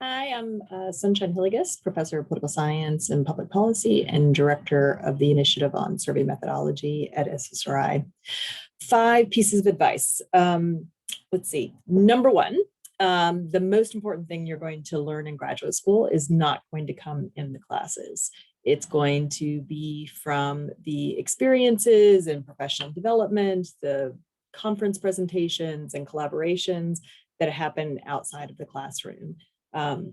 Hi, I'm Sunshine Hillygus, Professor of Political Science and Public Policy and Director of the Initiative on Survey Methodology at SSRI. 5 pieces of advice. Let's see. Number 1, the most important thing you're going to learn in graduate school is not going to come in the classes. It's going to be from the experiences and professional development, the conference presentations and collaborations that happen outside of the classroom.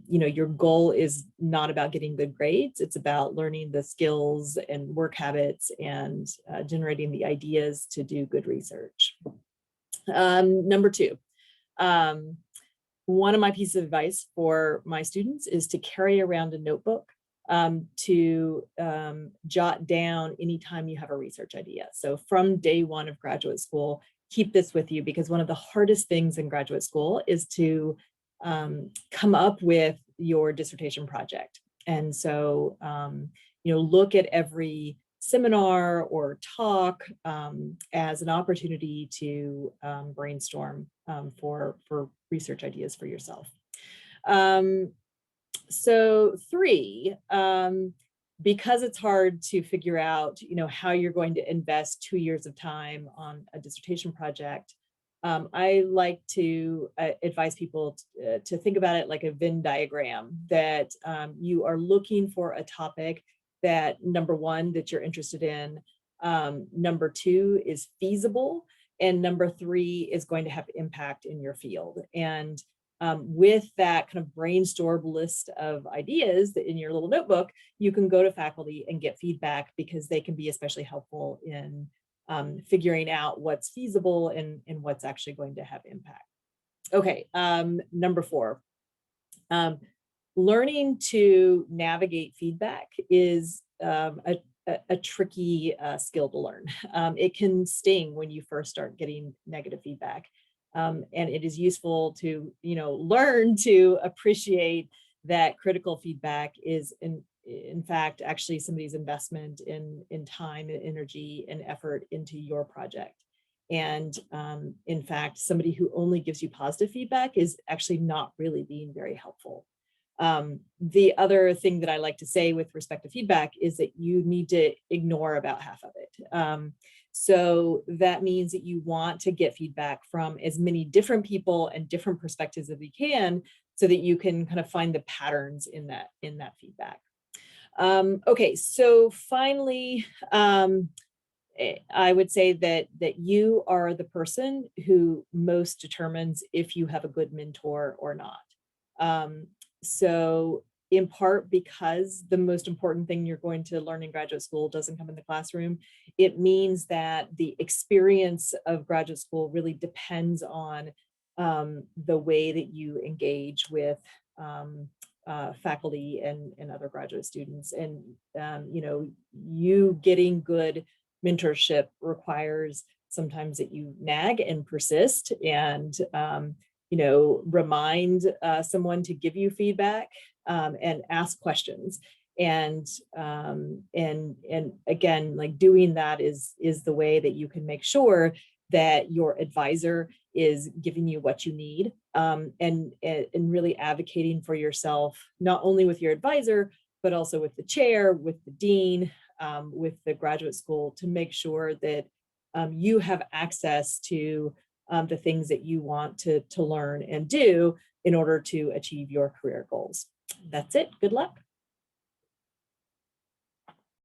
Your goal is not about getting good grades. It's about learning the skills and work habits and generating the ideas to do good research. Number 2, one of my pieces of advice for my students is to carry around a notebook to jot down anytime you have a research idea. So from day 1 of graduate school, keep this with you, because one of the hardest things in graduate school is to come up with your dissertation project. And so, look at every seminar or talk as an opportunity to brainstorm for research ideas for yourself. So 3, because it's hard to figure out, how you're going to invest 2 years of time on a dissertation project, I like to advise people to think about it like a Venn diagram, that you are looking for a topic that, number 1, that you're interested in, number 2 is feasible, and number 3 is going to have impact in your field. And with that kind of brainstorm list of ideas that in your little notebook, you can go to faculty and get feedback, because they can be especially helpful in figuring out what's feasible and what's actually going to have impact. Okay, number 4, learning to navigate feedback is a tricky skill to learn. It can sting when you first start getting negative feedback. And it is useful to, learn to appreciate that critical feedback is in fact, actually somebody's investment in time and energy and effort into your project. And in fact, somebody who only gives you positive feedback is actually not really being very helpful. The other thing that I like to say with respect to feedback is that you need to ignore about half of it. So that means that you want to get feedback from as many different people and different perspectives as you can, so that you can kind of find the patterns in that feedback. Okay, so finally, I would say that you are the person who most determines if you have a good mentor or not. So in part because the most important thing you're going to learn in graduate school doesn't come in the classroom, it means that the experience of graduate school really depends on the way that you engage with faculty and other graduate students. And, you getting good mentorship requires sometimes that you nag and persist and, remind someone to give you feedback and ask questions. And again, like doing that is the way that you can make sure that your advisor is giving you what you need, and really advocating for yourself, not only with your advisor, but also with the chair, with the dean, with the graduate school, to make sure that you have access to the things that you want to learn and do in order to achieve your career goals. That's it. Good luck.